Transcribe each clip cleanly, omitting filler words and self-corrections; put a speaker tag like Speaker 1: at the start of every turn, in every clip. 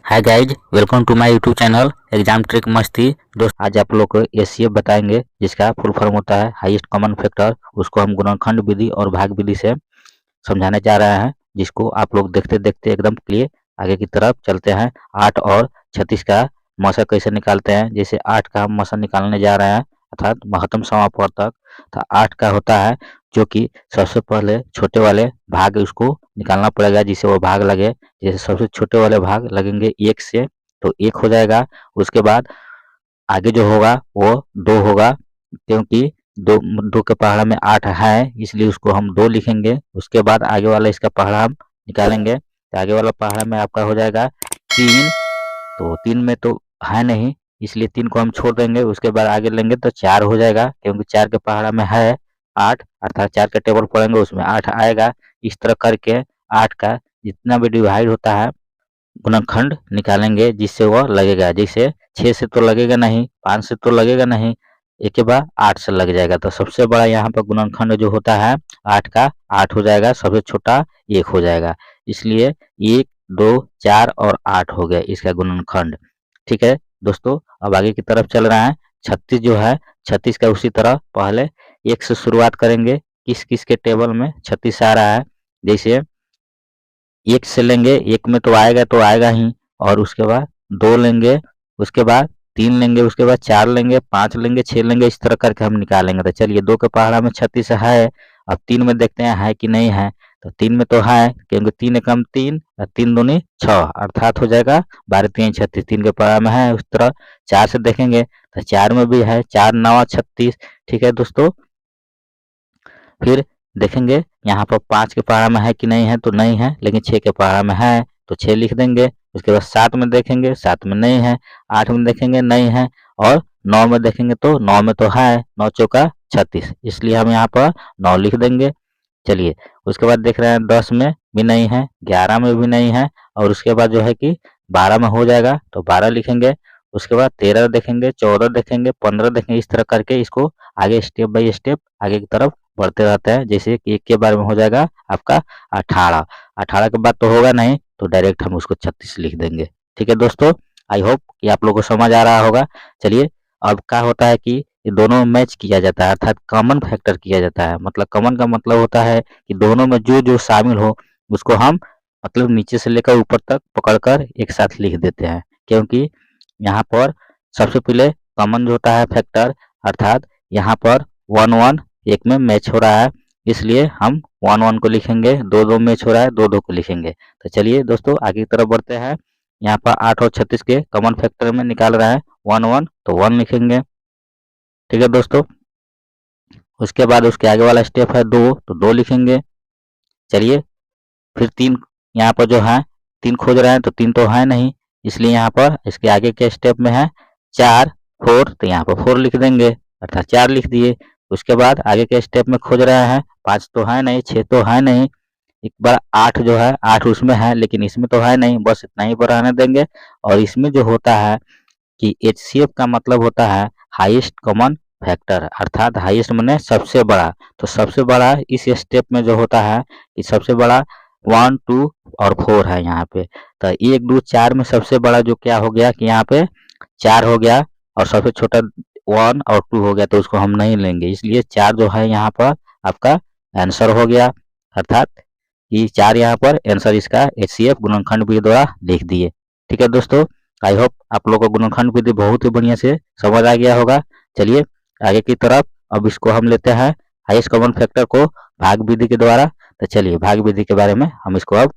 Speaker 1: Hi guys, welcome to my YouTube channel exam trick मस्ती। दोस्त आज आप लोग को एचसीएफ बताएंगे, जिसका फुल फॉर्म होता है हाईएस्ट कॉमन फैक्टर। उसको हम गुणनखंड विधि और भाग विधि से समझाने जा रहे हैं, जिसको आप लोग देखते देखते एकदम क्लियर आगे की तरफ चलते हैं। 8 और 36 का मसा कैसे निकालते हैं। जैसे 8 का हम मसा निकालने जा रहे हैं, अर्थात महत्तम समापवर्तक। तो 8 का होता है जो कि सबसे पहले छोटे वाले भाग उसको निकालना पड़ेगा, जिससे वो भाग लगे। जैसे सबसे छोटे वाले भाग लगेंगे 1 से, तो 1 हो जाएगा। उसके बाद आगे जो होगा वो 2 होगा, क्योंकि दो दो के पहाड़ा में 8 है, इसलिए उसको हम 2 लिखेंगे। उसके बाद आगे वाला इसका पहाड़ा हम निकालेंगे, तो आगे वाला पहाड़ा में आपका हो जाएगा 3। तो 3 में तो है नहीं, इसलिए 3 को हम छोड़ देंगे। उसके बाद आगे लेंगे तो 4 हो जाएगा, क्योंकि 4 के पहाड़ा में है 8, अर्थात 4 का टेबल पढ़ेंगे उसमें 8 आएगा। इस तरह करके 8 का जितना भी डिवाइड होता है गुणनखंड निकालेंगे, जिससे वह लगेगा। जैसे 6 से तो लगेगा नहीं, 5 से तो लगेगा नहीं, एक के बाद 8 से लग जाएगा। तो सबसे बड़ा यहाँ पर गुणनखंड जो होता है 8 का 8 हो जाएगा, सबसे छोटा 1 हो जाएगा। इसलिए 1, 2, 4 और 8 हो गया इसका गुणनखंड। ठीक है दोस्तों, अब आगे की तरफ चल रहा है। 36 जो है, 36 का उसी तरह पहले 1 से शुरुआत करेंगे। किस किस के टेबल में 36 आ रहा है, जैसे 1 से लेंगे, 1 में तो आएगा ही। और उसके बाद 2 लेंगे, उसके बाद 3 लेंगे, उसके बाद 4 लेंगे, 5 लेंगे, 6 लेंगे। इस तरह करके हम निकालेंगे। तो चलिए 2 के पहाड़ा में 36 है। अब 3 में देखते हैं है कि नहीं है। तो 3 में तो है, क्योंकि 3 एकम 3 और 3 दूनी 6, अर्थात हो जाएगा 12 3 36। 3 के पहाड़ा में है। उस तरह 4 से देखेंगे तो 4 में भी है, 4 9 36। ठीक है दोस्तों, फिर देखेंगे यहाँ पर 5 के पहाड़ा में है कि नहीं है, तो नहीं है, लेकिन 6 के पहाड़ा में है तो 6 लिख देंगे। उसके बाद 7 में देखेंगे, 7 में नहीं है। 8 में देखेंगे, नहीं है। और 9 में देखेंगे तो 9 में तो है, 9 चौका 36, इसलिए हम यहाँ पर 9 लिख देंगे। चलिए उसके बाद देख रहे हैं 10 में भी नहीं है, 11 में भी नहीं है, और उसके बाद जो है कि 12 में हो जाएगा तो 12 लिखेंगे। उसके बाद 13 देखेंगे, 14 देखेंगे, 15 देखेंगे। इस तरह करके इसको आगे स्टेप बाय स्टेप आगे की तरफ बढ़ते रहते हैं। जैसे कि 1 के बारे में हो जाएगा आपका 18, 18 के बाद तो होगा नहीं, तो डायरेक्ट हम उसको 36 लिख देंगे। ठीक है दोस्तों, आई होप कि आप लोगों को समझ आ रहा होगा। चलिए अब क्या होता है कि ये दोनों में मैच किया जाता है, अर्थात कॉमन फैक्टर किया जाता है। मतलब कॉमन का मतलब होता है कि दोनों में जो जो शामिल हो उसको हम मतलब नीचे से लेकर ऊपर तक पकड़कर एक साथ लिख देते हैं। क्योंकि यहाँ पर सबसे पहले कॉमन जो होता है फैक्टर, अर्थात यहाँ पर 1 1 एक में मैच हो रहा है, इसलिए हम 1 1 को लिखेंगे। 2 2 मैच हो रहा है, 2 2 को लिखेंगे। तो चलिए दोस्तों आगे की तरफ बढ़ते हैं। यहाँ पर 8 और 36 के कॉमन फैक्टर में निकाल रहा है 1 1, तो 1 लिखेंगे। ठीक है दोस्तों, उसके बाद उसके आगे वाला स्टेप है 2, तो 2 लिखेंगे। चलिए फिर 3, यहाँ पर जो है 3 खोज रहे हैं, तो 3 तो है नहीं, इसलिए यहाँ पर इसके आगे के स्टेप में है 4 4, तो यहाँ पर 4 लिख देंगे, अर्थात 4 लिख दिए। उसके बाद आगे के स्टेप में खोज रहे हैं 5 तो है नहीं, 6 तो है नहीं, एक बार 8 जो है 8 उसमें है, लेकिन इसमें तो है नहीं, बस इतना ही पर रहने देंगे। और इसमें जो होता है कि एचसीएफ का मतलब होता है हाईएस्ट कॉमन फैक्टर, अर्थात हाईएस्ट माने सबसे बड़ा। तो सबसे बड़ा इस स्टेप में जो होता है कि सबसे बड़ा 1 2 और 4 है यहाँ पे। तो 1 2 4 में सबसे बड़ा जो क्या हो गया कि यहाँ पे 4 हो गया, और सबसे छोटा 1 और 2 हो गया, तो उसको हम नहीं लेंगे। इसलिए 4 जो है यहाँ पर आपका आंसर हो गया, अर्थात कि 4 यहाँ पर आंसर इसका एचसीएफ गुणनखंड विधि द्वारा लिख दिए। ठीक है दोस्तों, आई होप आप लोगों को गुणनखंड विधि बहुत ही बढ़िया से समझ आ गया होगा। चलिए आगे की तरफ अब इसको हम लेते हैं हाईएस्ट कॉमन फैक्टर को भाग विधि के द्वारा। तो चलिए भाग विधि के बारे में हम इसको अब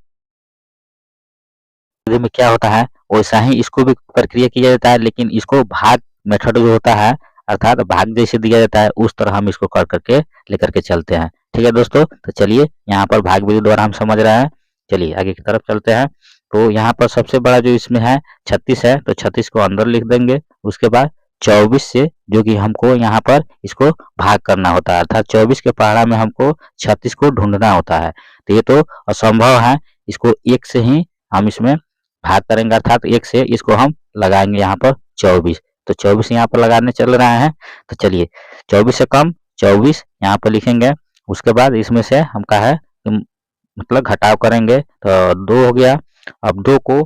Speaker 1: विधि में क्या होता है वैसा ही इसको भी प्रक्रिया किया जाता है, लेकिन इसको भाग मेथड जो होता है, अर्थात भाग जैसे दिया जाता है उस तरह हम इसको कर करके लेकर के चलते हैं। ठीक है दोस्तों, तो चलिए यहाँ पर भाग विधि द्वारा हम समझ रहे हैं। चलिए आगे की तरफ चलते हैं। तो यहाँ पर सबसे बड़ा जो इसमें है 36 है, तो 36 को अंदर लिख देंगे। उसके बाद 24 से जो कि हमको यहाँ पर इसको भाग करना होता है, अर्थात 24 के पहाड़ा में हमको 36 को ढूंढना होता है। तो ये तो असंभव है, इसको 1 से ही हम इसमें भाग करेंगे, अर्थात 1 से इसको हम लगाएंगे यहाँ पर 24। तो 24 यहाँ पर लगाने चल रहे हैं। तो चलिए 24 से कम 24 यहाँ पर लिखेंगे। उसके बाद इसमें से हम का है मतलब घटाव करेंगे, तो 2 हो गया। अब 2 को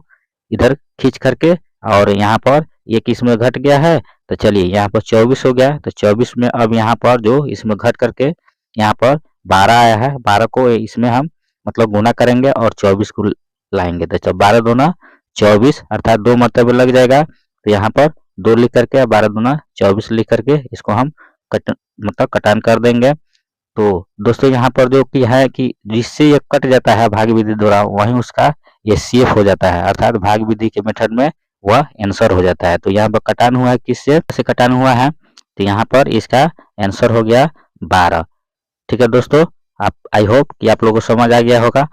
Speaker 1: इधर खींच करके, और यहाँ पर एक इसमें घट गया है, तो चलिए यहाँ पर 24 हो गया। तो 24 में अब यहाँ पर जो इसमें घट करके यहाँ पर 12 आया है, 12 को इसमें हम मतलब गुना करेंगे और 24 को लाएंगे। तो 12 दूना 24 अर्थात 2 मरतबे लग जाएगा। तो यहाँ पर 2 लिख करके 12 दूना 24 लिख करके इसको हम मतलब कटान कर देंगे। तो दोस्तों यहाँ पर जो कि है कि जिससे ये कट जाता है भाग विधि द्वारा, वहीं उसका एचसीएफ हो जाता है, अर्थात भाग विधि के मेथड में वह आंसर हो जाता है। तो यहाँ पर कटान हुआ है, किससे से कटान हुआ है, तो यहाँ पर इसका आंसर हो गया 12। ठीक है दोस्तों, आप आई होप कि आप लोगों को समझ आ गया होगा।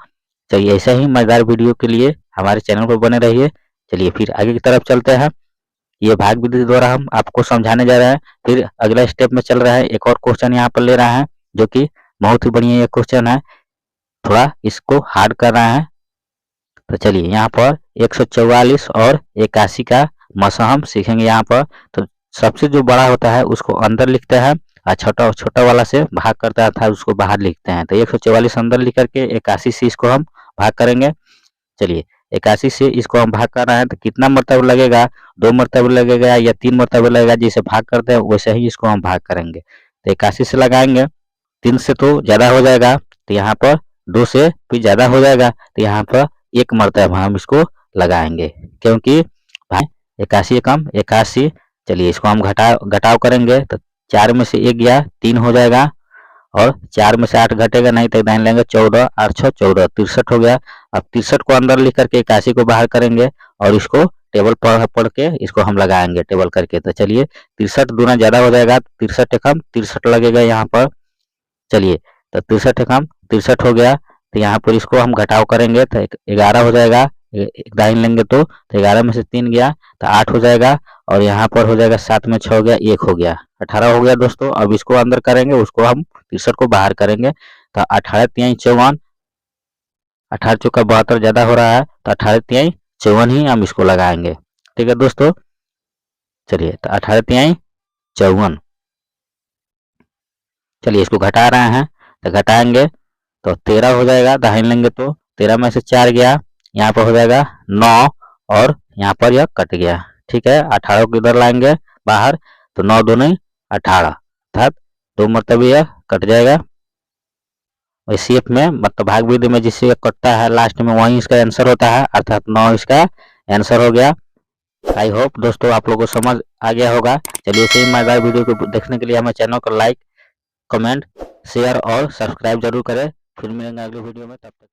Speaker 1: चलिए ऐसा ही मजेदार वीडियो के लिए हमारे चैनल पर बने रहिए। चलिए फिर आगे की तरफ चलते हैं। ये भाग विधि द्वारा हम आपको समझाने जा रहे हैं। फिर अगला स्टेप में चल रहा है, एक और क्वेश्चन यहाँ पर ले रहा है जो कि बहुत ही बढ़िया ये क्वेश्चन है, थोड़ा इसको हार्ड कर रहा है। तो चलिए यहाँ पर 144 और 81 का मसा हम सीखेंगे यहाँ पर। तो सबसे जो बड़ा होता है उसको अंदर लिखते हैं और छोटा छोटा वाला से भाग करता है, अर्थात उसको बाहर लिखते हैं। तो 144 अंदर लिख करके 81 से इसको हम भाग करेंगे। चलिए 81 से इसको हम भाग कर रहे हैं, तो कितना मरतबा लगेगा, 2 मरतबा लगेगा या 3 मरतबा लगेगा, जैसे भाग करते हैं वैसे ही इसको हम भाग करेंगे। तो 81 से लगाएंगे, 3 से तो ज़्यादा हो जाएगा, तो यहाँ पर 2 से फिर ज़्यादा हो जाएगा, तो यहाँ पर 1 मरतबा हम इसको लगाएंगे, क्योंकि भाई 81 कम 81। चलिए इसको हम घटाव करेंगे, तो 4 में से 1 गया 3 हो जाएगा, और 4 में से 8 घटेगा नहीं, तो दाहिने लेंगे 14 8 6 14 63 हो गया। अब 63 को अंदर लिख करके 81 को बाहर करेंगे और इसको टेबल पढ़ के इसको हम लगाएंगे टेबल करके। तो चलिए 63 दूना ज़्यादा हो जाएगा, 63 कम 63 लगेगा यहाँ पर। चलिए तो 63 कम 63 हो गया, तो यहाँ पर इसको हम घटाव करेंगे तो 11 हो जाएगा, दाहिने लेंगे तो 11 में से 3 गया तो 8 हो जाएगा, और यहाँ पर हो जाएगा 7 में 6 हो गया 1 हो गया, 18 हो गया दोस्तों। अब इसको अंदर करेंगे, उसको हम 63 को बाहर करेंगे, तो 18 तिहाई 54, 18 चौका 72 ज़्यादा हो रहा है, तो 18 तिहाई 54 ही हम इसको लगाएंगे। ठीक है दोस्तों, चलिए तो 18 तिहाई 54। चलिए इसको घटा रहे हैं, तो घटाएंगे तो 13 हो जाएगा, दाहिने लेंगे तो 13 में से 4 गया, यहाँ पर हो जाएगा 9, और यहाँ पर यह कट गया। ठीक है, 18 को इधर लाएंगे बाहर, तो 9 दूनी 18, अर्थात 2 मरतबे यह कट जाएगा। एचसीएफ में मतलब भाग विधि में जिससे कटता है लास्ट में वही इसका आंसर होता है, अर्थात 9 इसका आंसर हो गया। आई होप दोस्तों आप लोगों को समझ आ गया होगा। चलिए इसे मजेदार वीडियो को देखने के लिए हमारे चैनल को लाइक, कमेंट, शेयर और सब्सक्राइब जरूर करें। फिर मिलेंगे अगले वीडियो में, तब तक।